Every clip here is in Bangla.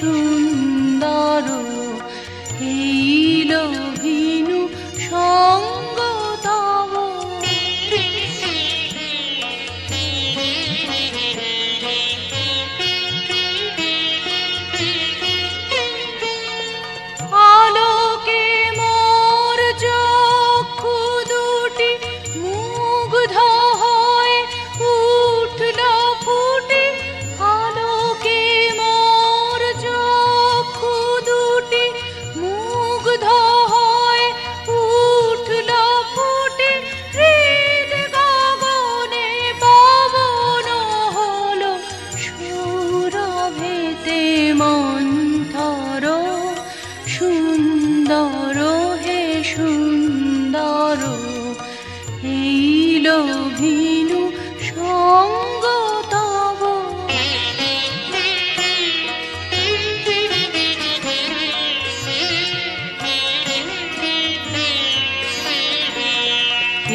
সুন্দর এই লোভিনু সঙ্গ তব। আলোকে মোর চক্ষু দুটি মুগ্ধ হয়ে উঠল ফুটে। আলোকে মোর চক্ষু দুটি মুগ্ধ হয়ে উঠল ফুটে। হৃদ গগনে পবন হলো সুরভেতে মন্থর। সুন্দর হে সুন্দর এই লোভিনু সঙ্গ তব।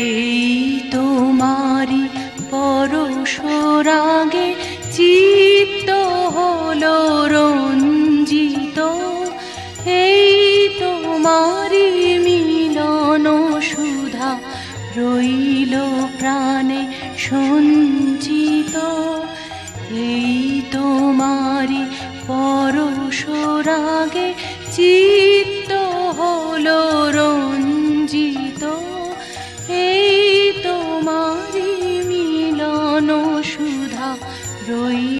এই তোমারি পরশ রাগে চিত্ত হলো রঞ্জিত। এই তোমারি মিলন সুধা রইল প্রাণে সঞ্চিত। এই তোমারি পরশ রাগে